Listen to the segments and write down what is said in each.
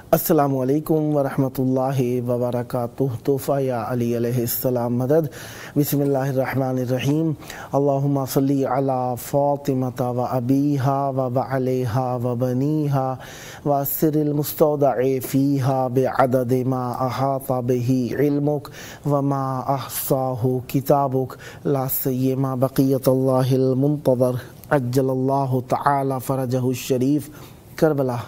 अस्सलामु अलैकुम वरहमतुल्लाहि वबरकातुहु। तोहफ़ा या अली अलैहिस्सलाम मदद। बिस्मिल्लाहिर्रहमानिर्रहीम। अल्लाहुम्मा सल्ली अला फ़ातिमता व अबीहा व बअलैहा व बनीहा व अस्सिरिल मुस्तौदअ फ़ीहा बिअदद मा अहाता बिही इल्मुक व मा अहसाहु किताबुक ला सिय्यमा बक़ियतुल्लाहिल मुंतज़र अज्जलल्लाहु तआला फ़रजहु शरीफ। करबला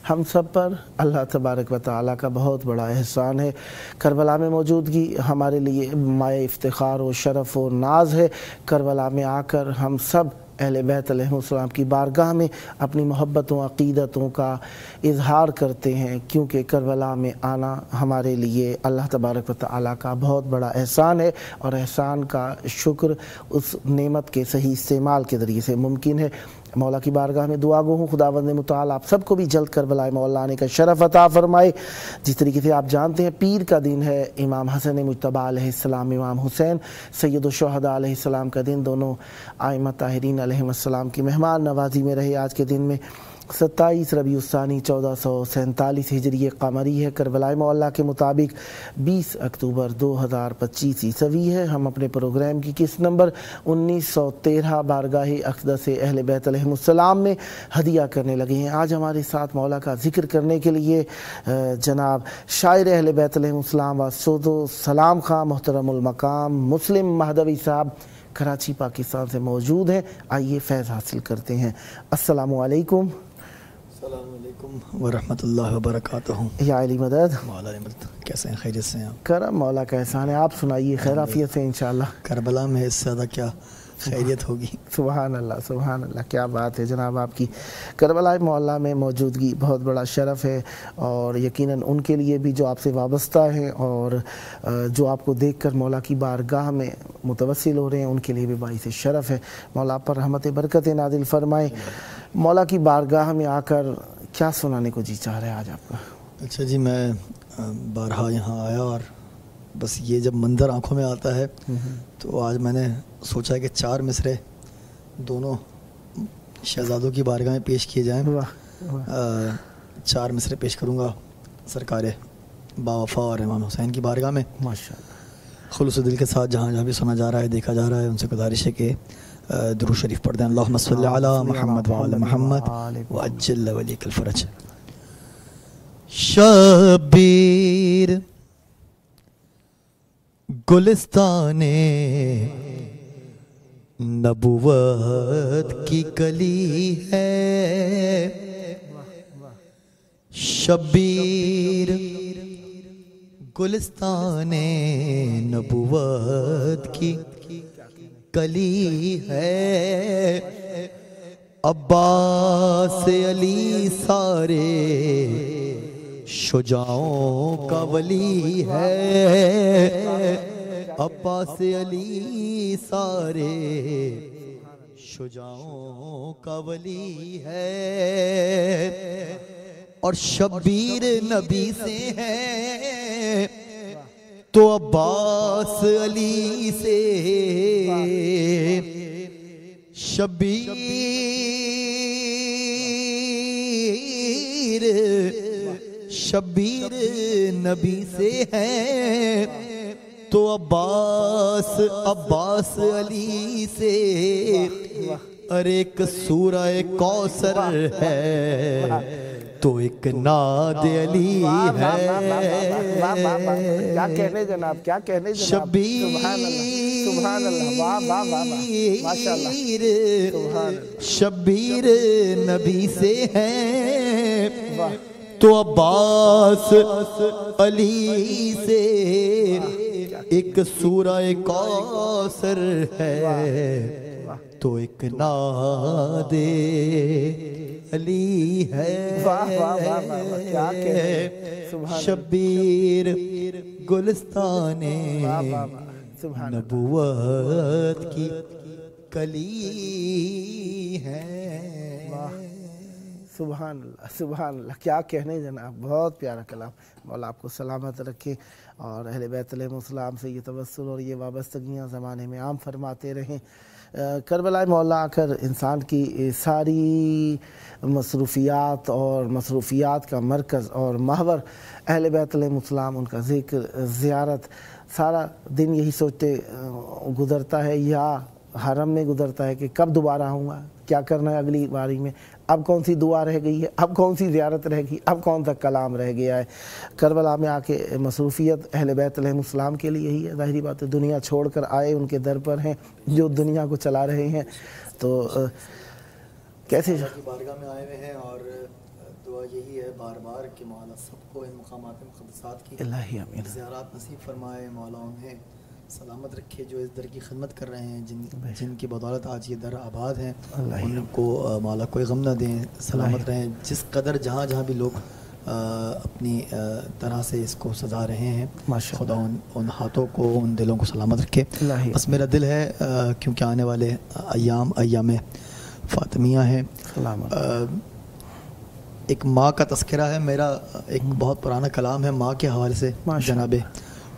हम सब पर अल्लाह तबारक व तआला का बहुत बड़ा एहसान है। करबला में मौजूदगी हमारे लिए माए इफ्तिखार व शरफ़ व नाज है। करबला में आकर हम सब अहले बैत अलैहिस्सलाम की बारगाह में अपनी मोहब्बतों अक़ीदतों का इजहार करते हैं, क्योंकि करबला में आना हमारे लिए अल्लाह तबारक व तआला का बहुत बड़ा एहसान है और एहसान का शुक्र उस नेमत के सही इस्तेमाल के ज़रिए से मुमकिन है। मौला की बारगाह में दुआ गो हूँ खुदावंद मुताल आप सबको भी जल्द करबला मौला आने का शरफ़ अता फ़रमाए। जिस तरीके से आप जानते हैं पीर का दिन है, इमाम हसन मुज्तबा अलैहिस्सलाम, इमाम हुसैन सैयदुश्शुहदा अलैहिस्सलाम का दिन, दोनों आइम्मा ताहिरीन अलैहिस्सलाम की मेहमान नवाजी में रहे। आज के दिन में 27 रबीउल सानी 1447 हिजरी कमरी है। करबला मौला के मुताबिक 20 अक्टूबर 2025 ईसवी है। हम अपने प्रोग्राम की किस्त नंबर 1913 बारगाह अक़दस अहले बैत अलैहिस्सलाम में हदिया करने लगे हैं। आज हमारे साथ मौला का ज़िक्र करने के लिए जनाब शायर अहले बैत अलैहिस्सलाम व सोदो सलाम खां मोहतरमुल मकाम मुस्लिम महदवी साहब कराची पाकिस्तान से मौजूद हैं। आइए फैज़ हासिल करते हैं। अस्सलामु अलैकुम वरहमतुल्लाहि वबरकातुहू। या अली मदद। मौला ने मदद। कैसे हैं? खैरियत से हैं आप? करम मौला का एहसान है। आप सुनाइए खैर आफियत से इंशाल्लाह। करबला में इससे ज़्यादा क्या खैरियत होगी। सुभान अल्लाह, सुभान अल्लाह, क्या बात है जनाब आपकी। करबला मोहल्ला में मौजूदगी बहुत बड़ा शरफ़ है और यकीनन उनके लिए भी जो आपसे वाबस्ता हैं और जो आपको देखकर मौला की बारगाह में मुतवस्सिल हो रहे हैं, उनके लिए भी बाइस शरफ़ है। मौला पर रहमत बरकत नाज़िल फरमाए। मौला की बारगाह में आकर क्या सुनाने को जी चाह रहा है आज आपका? अच्छा जी, मैं बारहा यहाँ आया और बस ये जब मंज़र आँखों में आता है तो आज मैंने सोचा कि 4 मिसरे दोनों शहज़ादों की बारगाह में पेश किए जाएँ। 4 मिसरे पेश करूँगा सरकार बावफ़ा और इमाम हुसैन की बारगाह में माशाअल्लाह। खुलूस दिल के साथ जहाँ जहाँ भी सुना जा रहा है, देखा जा रहा है, उनसे गुजारिश है कि दुरूद शरीफ पढ़ दें। अल्लाहुम्मा सल्ली अला मुहम्मद व अला मुहम्मद व अज्जिल वलिकल फ़रज। शबीर गुलिस्ताने नबुवत की कली है, शबीर गुलिस्ताने नबुवत की कली है, अब्बास अली सारे शुजाओं का वली है, अब्बास अली सारे शुजाओं का वली है, और शब्बीर नबी से है तो अब्बास अली से, शब्बीर शब्बीर नबी से है तो अब्बास अब्बास अली से, अरे एक सूरह कौसर है तो एक नाद अली है। क्या कहने जनाब, क्या कहने जनाब। शब्बीर शब्बीर नबी से है तो अब्बास अली से, एक सूरह कौसर है तो एक नादे अली है, वाह वाह वाह वाह वाह, क्या कहे, सुभान शबीर गुलिस्ताने वाह वाह वाह, सुभान नबुवत की कली है। सुभान अल्लाह, सुभान अल्लाह, क्या कहने जनाब, बहुत प्यारा कलाम। मौला आपको सलामत रखे और अहले बैत अलैहिस्सलाम से ये तवस्सुल और ये वाबस्तगियाँ ज़माने में आम फरमाते रहें। करबला मौला आकर इंसान की सारी मसरूफ़ियात और मसरूफ़ियात का मरकज़ और महवर अहले बैत अलैहिस्सलाम, उनका ज़िक्र, ज़ियारत, सारा दिन यही सोचते गुज़रता है या हरम में गुज़रता है कि कब दोबारा आऊँगा, क्या करना है अगली बारी में, अब कौन सी दुआ रह गई है, अब कौन सी ज़ियारत रह गई, अब कौन सा कलाम रह गया है। करबला में आके मसरूफ़ियत अहले बैत अलैहिस्सलाम के लिए ही है। ज़ाहिरी बात है, दुनिया छोड़ कर आए उनके दर पर हैं जो दुनिया को चला रहे हैं, तो कैसे की बारगाह में आए हुए हैं और दुआ यही है बार बार कि मौला सबको इन मकामात मुक़द्दसात की इलाही आमीन ज़ियारत नसीब फरमाए। मौला उन्हें सलामत रखे जो इस दर की खिदमत कर रहे हैं, जिनकी बदौलत आज ये दर आबाद हैं, उनको मौला कोई गम ना दें, सलामत रहें। जिस कदर जहाँ जहाँ भी लोग अपनी तरह से इसको सजा रहे हैं, खुदा उन हाथों को, उन दिलों को सलामत रखे। बस मेरा दिल है क्योंकि आने वाले अय्याम फ़ातिमिया है, एक माँ का तस्करा है। मेरा एक बहुत पुराना कलाम है माँ के हवाले से, जनाबे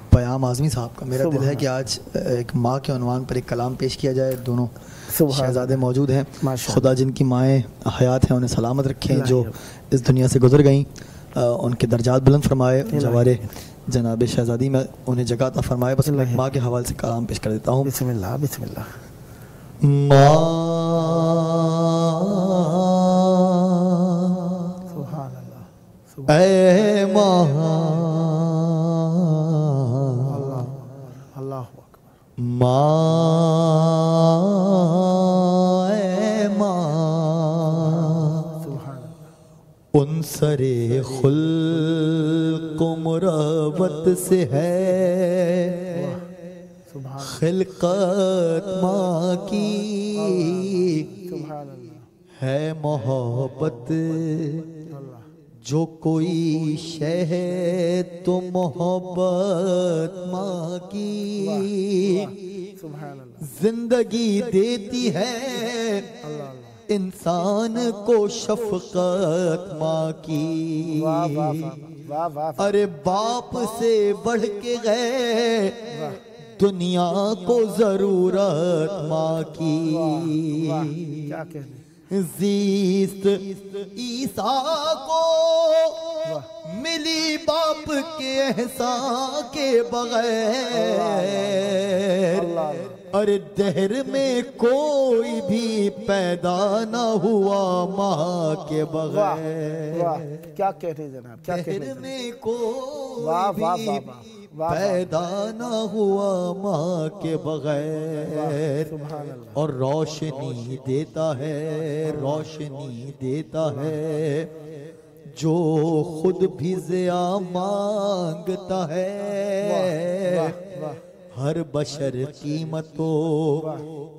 पयाम आज़मी साहब का। मेरा दिल है कि आज एक माँ के उन्वान पर एक कलाम पेश किया जाए। दोनों शहजादे मौजूद हैं, खुदा जिनकी माएँ हयात हैं उन्हें सलामत रखें, जो इस दुनिया से गुजर गईं उनके दर्जात बुलंद फरमाए, जवारे जनाब शहजादी में उन्हें जगह अता फरमाए। बस मैं माँ के हवाले से कलाम पेश कर देता हूँ। बिस्मिल्लाह बिस्मिल्लाह। माँ सुभान अल्लाह, ऐ माँ, माँ ऐ माँ, उन सरे खुल्क मुरवत से है खिलकत माँ की, है मोहब्बत जो कोई शय है तो मोहब्बत माँ की, जिंदगी देती है इंसान को शफकत माँ की। अरे बाप से बढ़ के गए दुनिया को जरूरत माँ की, क्या कहने, जीस्त ईसा को मिली बाप के एहसान के बगैर, अरे दहर में कोई भी पैदा ना हुआ माँ के बगैर। क्या कहने जनाब, क्या कहने, दहर में कोई भी पैदा ना हुआ माँ के बगैर, और रोशनी देता है, रोशनी देता है जो खुद भी ज़िया मांगता है। हर बशर कीमतो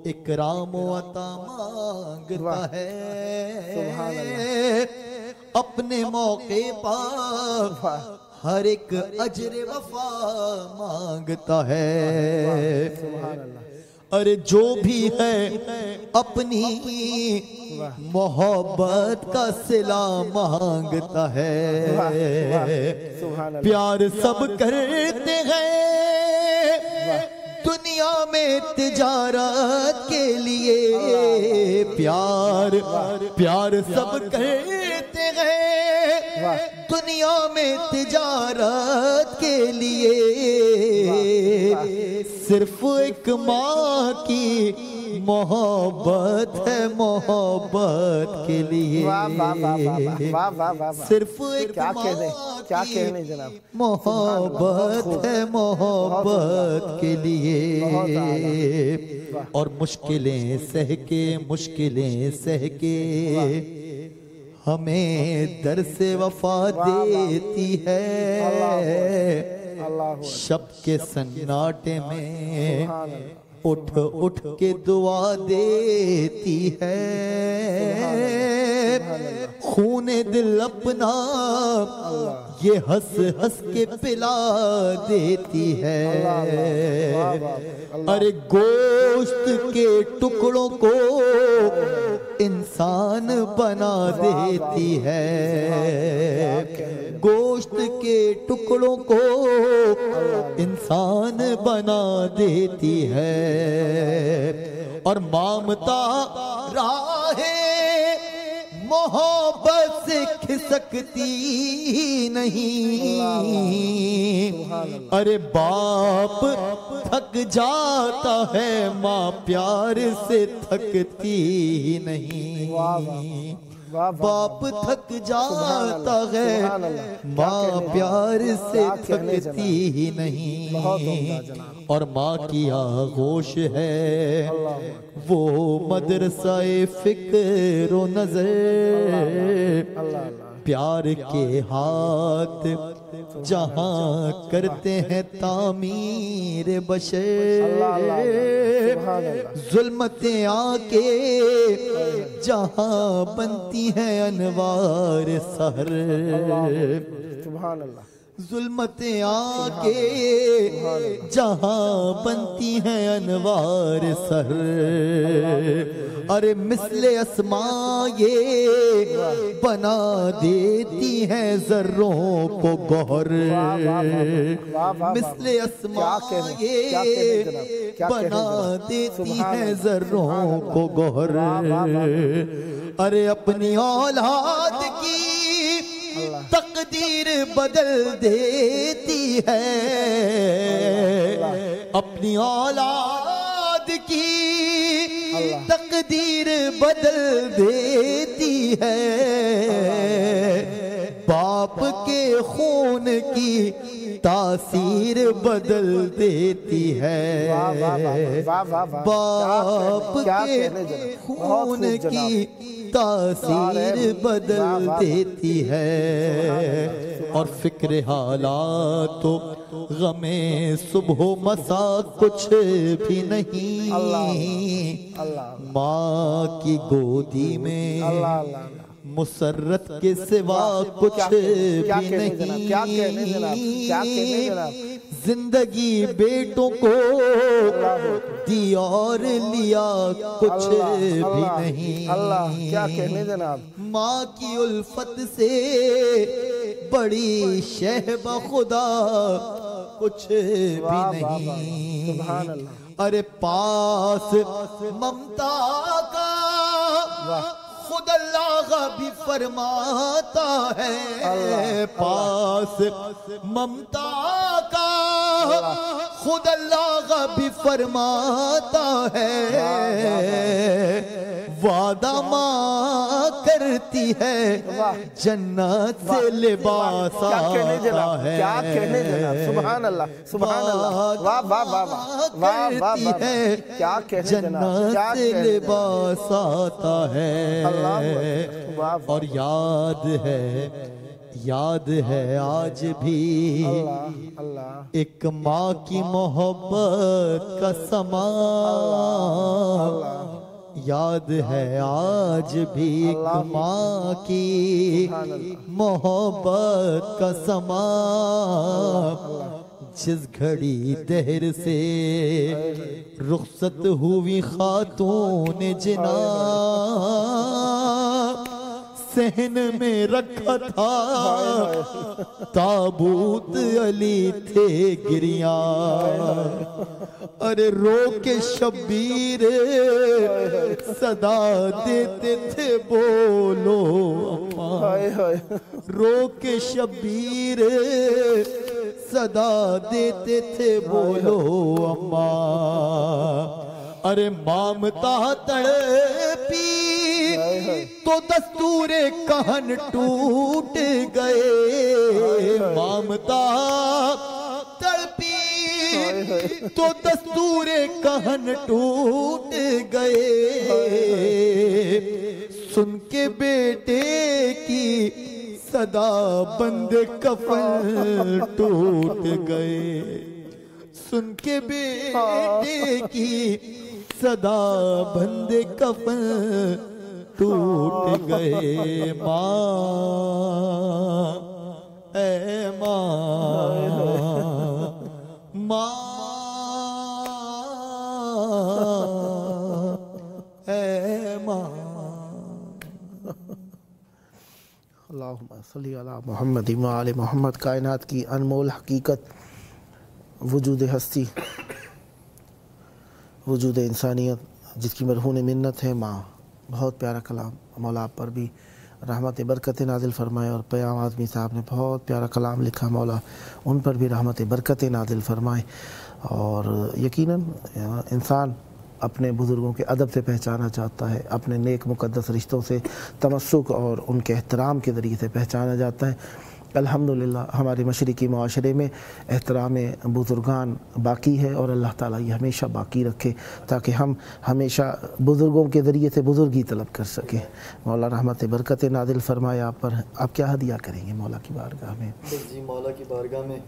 इकराम अता मांगता है, अपने मौके पर हर एक अजर वफा मांगता है। अरे जो भी है अपनी मोहब्बत का सिला मांगता है, प्यार सब करते हैं दुनिया में तिजारत के लिए, प्यार प्यार सब करते हैं दुनिया में तिजारत के लिए, सिर्फ एक माँ की मोहब्बत है मोहब्बत के लिए, सिर्फ एक क्या कहने जनाब, मोहब्बत है मोहब्बत के लिए। और मुश्किलें सह के, मुश्किलें सह के हमें दर से वफा देती है, शब के सन्नाटे में उठ उठ के दुआ देती है, खूने दिल अपना ये हंस हंस के पिला देती है। अरे गोश्त के टुकड़ों को इंसान बना देती है, गोश्त के टुकड़ों को इंसान बना देती है। और ममता राहे मोहब्बत से खिसकती नहीं। अरे बाप थक जाता है, माँ प्यार से थकती नहीं। बाप थक जाता है, माँ प्यार से थकती ही नहीं। और माँ की आगोश है वो मदरसाए फिक्र नजर, प्यार के हाथ जहाँ करते हैं तामीर बशर, जुल्मतें आके जहाँ बनती हैं अनवार सहर। सुभान अल्लाह। जुल्मतें आके जहाँ बनती हैं अनवार सर। अरे मिसले अस्मा ये बना देती हैं जर्रों को गौहर। मिसले अस्मा ये बना देती हैं जर्रों को गौहर। अरे अपनी औलाद की तकदीर बदल देती है, अपनी औलाद की तकदीर बदल देती है। बाप के खून की तासीर बदल देती है, बाप के खून की तासीर बदल देती है। और फिक्र हालात तो गमे सुबह मसा कुछ भी नहीं, माँ की गोदी में मुसर्रत के सिवा कुछ भी नहीं। जिंदगी बेटों को दी और लिया कुछ भी नहीं। क्या कहने जनाब। माँ की उल्फत से बड़ी शहबा खुदा कुछ भी नहीं। सुभान अल्लाह। अरे पास ममता का खुद अल्लाह भी फरमाता है, पास ममता का खुद अल्लाह भी फरमाता है। वादा माँ करती है जन्नत से लिबास आता है। क्या कहने जनाब। सुभान अल्लाह, सुभान अल्लाह। वाह वाह वाह वाह वाह वाह। क्या कहने जनाब। जन्नत से लिबास आता है। और याद है आज भी एक माँ की मोहब्बत का समा। याद है आज भी एक माँ की मोहब्बत का समा। जिस घड़ी दहर से रुखसत हुई खातून जिना, सहन में रखा था ताबूत अली थे गिरिया। अरे रो के शब्बीर सदा देते थे बोलो अम्मा। रो के शब्बीर सदा देते थे बोलो अम्मा। अरे ममता तड़पी तो दस्तूरे कहन टूट गए। ममता तड़पी तो दस्तूरे कहन टूट गए। सुन के बेटे की सदा बंद कफन टूट गए। सुन के बेटे की सदा बंदे कफन टूट गए माँ, ए माँ, माँ, ए माँ। अल्लाहुम्मा सल्ली अला मुहम्मद व आले मोहम्मद। कायनात की अनमोल हकीकत, वजूद हस्ती, वजूद इंसानियत, जिसकी मरहून मिन्नत है माँ। बहुत प्यारा कलाम, मौला आप पर भी रहमत बरकत नाजिल फरमाए। और क़याम आज़मी साहब ने बहुत प्यारा कलाम लिखा, मौला उन पर भी रहमत बरकत नाजिल फरमाए। और यकीनन इंसान अपने बुज़ुर्गों के अदब से पहचाना जाता है, अपने नेक मुक़द्दस रिश्तों से तमस्सुक और उनके एहतराम के ज़रिए से पहचाना जाता है। अल्हम्दुलिल्लाह हमारे मशरिकी माशरे में एहतराम बुज़ुर्गान बाकी है और अल्लाह ताला ये हमेशा बाकी रखे, ताकि हम हमेशा बुज़ुर्गों के ज़रिए से बुज़ुर्गी तलब कर सकें। मौला रहमत बरकत नादिल फरमाए आप पर। आप क्या हदिया करेंगे मौला की बारगाह में? बस जी मौला की बारगाह में,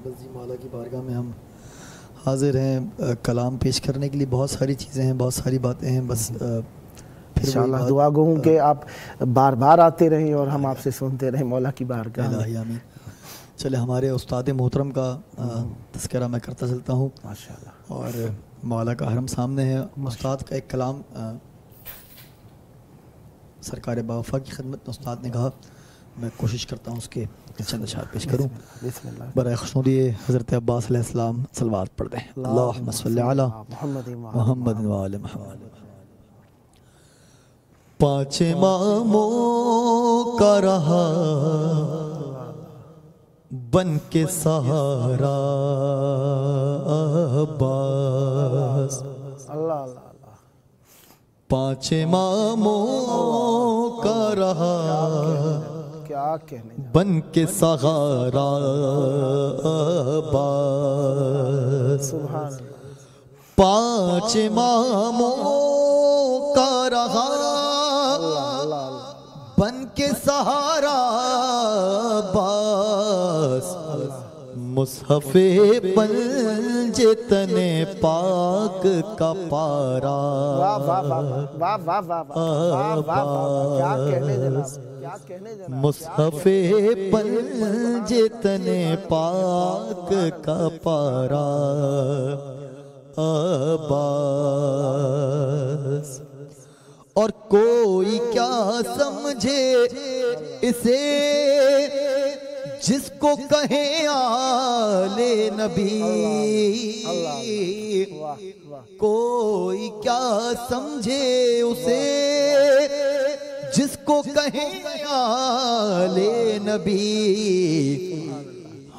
बस जी मौला की बारगाह में हम हाजिर हैं कलाम पेश करने के लिए। बहुत सारी चीज़ें हैं, बहुत सारी बातें हैं। बस इंशाअल्लाह दुआ गो हूँ कि आप बार बार आते रहें और हम आपसे सुनते रहें मौला की बारगाह में। आमीन। चले, हमारे उस्ताद मोहतरम का तज़किरा मैं करता चलता हूँ माशाअल्लाह। और मौला का हरम सामने है। उस्ताद का एक कलाम सरकार बावफा की खिदमत में उस्ताद ने कहा, मैं कोशिश करता हूँ उसके चंद अशआर पेश करूँ। बराए खुशनुदी हज़रत अब्बास अलैहिस्सलाम सलवात पढ़ दें। अल्लाहुम्मा सल्लि अला मुहम्मद व आले मुहम्मद। पाँच इमामों का रहा बन के सहारा अब्बास, पाँच इमामों का रहा बन के सहारा अब्बास, पाँच इमामों का रहा बन के सहारा अब्बास, मुसहफ़े पंजे तने पाक का पारा मुसहफ़े पंजे तने पाक का पारा अब्बास। और कोई क्या समझे इसे जिसको कहे आले नबी, कोई क्या समझे उसे जिसको कहे आले नबी।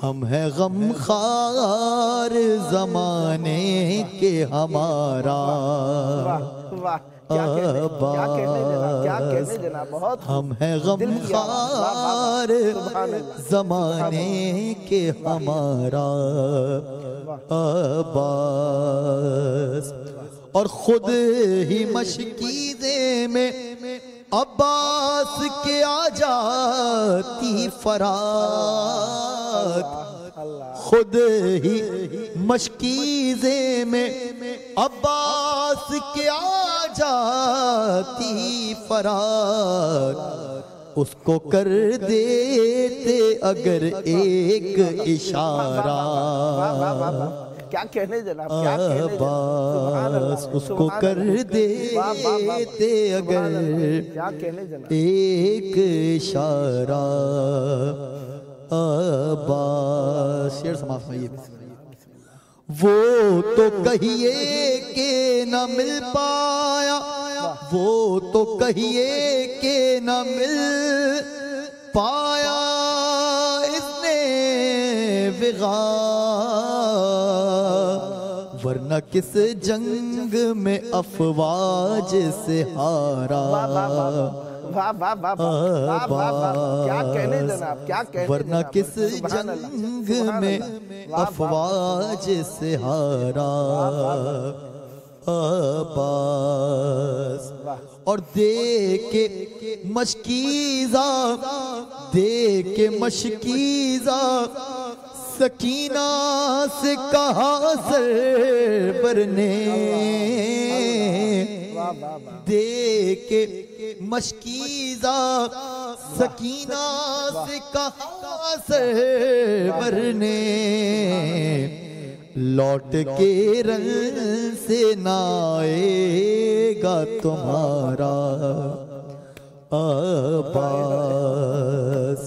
हम है गमखार जमाने के हमारा हम है गमखार जमाने के हमारा अब्बास। और खुद ही मशकीज़े में अब्बास के आ जाती फरात, खुद ही मशकीज़े में अब्बास के आ जाती फरात। उसको कर देते अगर एक इशारा क्या कहने जनाब, अब्बास, उसको कर देते अगर एक इशारा अब्बास। शेर समाप्त हुई। वो तो कहिए के न मिल पाया, वो तो कहिए के न मिल पाया इसने विगा, वरना किस जंग में अफवाज से हारा। क्या कहने जनाब, क्या कहने, वरना किस जंग में अफवाज से हारा अब्बास। और दे के मशकीज़ा, दे के मशकीज़ा सकीना से कहा सरवर ने दे के मशकीज़ा, सकीना से कहा सरवर ने लौट के रंग से नाएगा तुम्हारा अब्बास,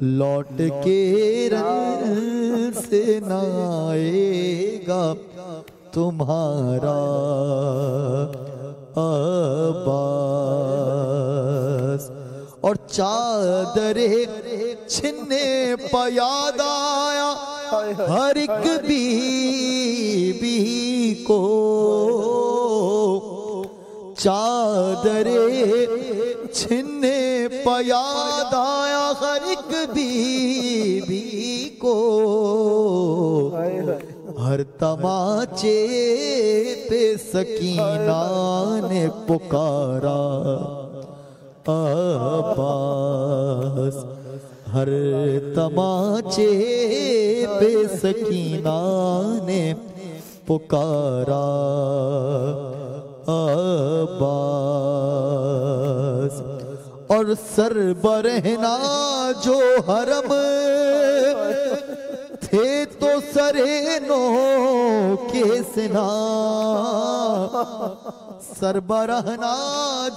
लौट के रंग से नाएगा तुम्हारा अब्बास। और चादरे छिन्ने पयाद आया हर एक बीबी को, चादरे छिन्ने पयाद आया हर एक बीबी को, हर तमाचे पे सकीना ने पुकारा अब्बास, हर तमाचे पे सकीना ने पुकारा अब्बास। और सर बरहना जो हरम थे तो सरेनो के सिना, सरबरहना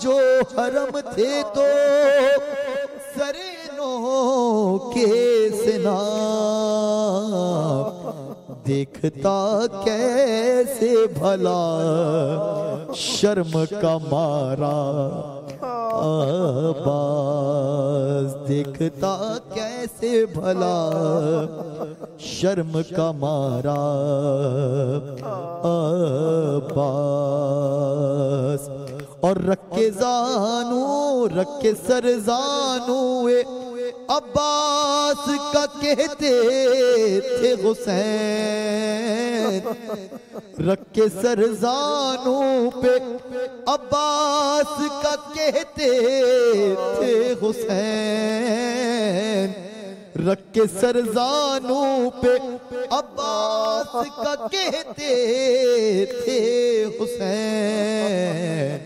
जो हरम थे तो सरेनो के सिना, देखता कैसे भला शर्म का मारा अब्बास, देखता कैसे भला शर्म का मारा अब्बास। और रखे जानू रखे सरजानू अब्बास का कहते थे हुसैन, रखे सरजानू पे अब्बास का कहते थे हुसैन, रखे सरजानू पे अब्बास का कहते थे हुसैन।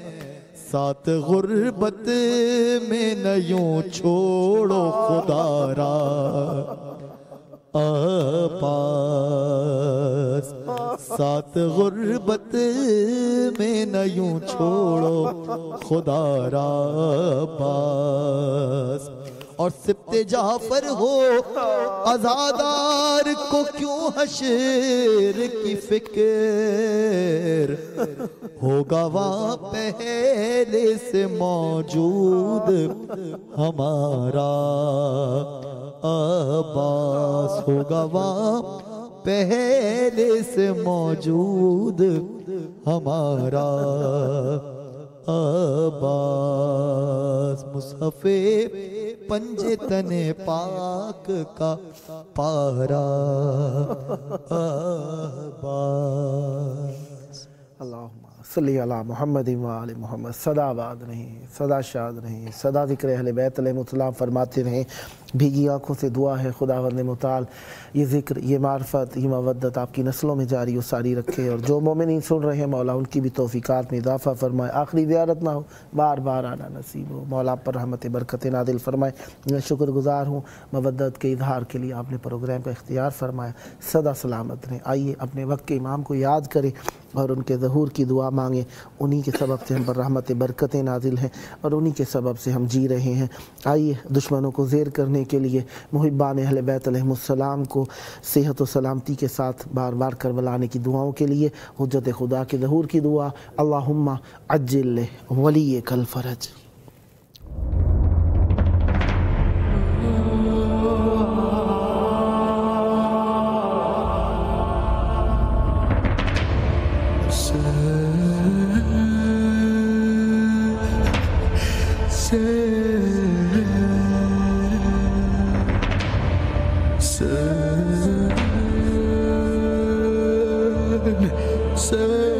साथ गुर्बत में न यूं छोड़ो खुदारा अब्बास, साथ गुर्बत में न यूं छोड़ो खुदारा अब्बास। और सिब्ते जाफर हो आजादार को क्यों हश्र की फिक्र, होगा वहाँ पहले से मौजूद हमारा अब्बास, होगा वहाँ पहले से मौजूद हमारा अब्बास। मुसफ़े पंजे तने पाक का पारा अब्बास। अल्लाहुम्मा सल्ली अला मुहम्मद व आले मोहम्मद। सदा आबाद रहें, सदा शाद रहें, सदा ज़िक्र अहले बैत अलैहिमुस्सलाम फरमाते रहें। भीगी आँखों से दुआ है खुदावंद मुताल ये ज़िक्र, ये मार्फत, ये मवद्दत आपकी नस्लों में जारी और सारी रखे। और जो मोमिनीन सुन रहे हैं मौला उनकी भी तौफ़ीक़ात में इजाफ़ा फरमाए, आखिरी ज़ियारत ना हो, बार बार आना नसीब हो। मौला पर रहमत बरकत नादिल फरमाए। मैं शुक्रगुज़ार हूँ मवद्दत के इजहार के लिए आपने प्रोग्राम का इख्तियार फरमाया। सदा सलामत रहें। आइए अपने वक्त के इमाम को याद करें और उनके ज़हूर की दुआ मांगें। उन्हीं के सबब से हम पर रहमत बरकतें नाजिल हैं और उन्हीं के सबब से हम जी रहे हैं। आइए दुश्मनों को ज़ेर करने के लिए मुहिब्बान अहले बैत अलैहिमुस्सलाम को सेहत व सलामती के साथ बार बार करबला आने की दुआओं के लिए हुज्जत खुदा के ज़हूर की दुआ, अल्लाहुम्मा अज्जिल वली कल फ़रज। Sen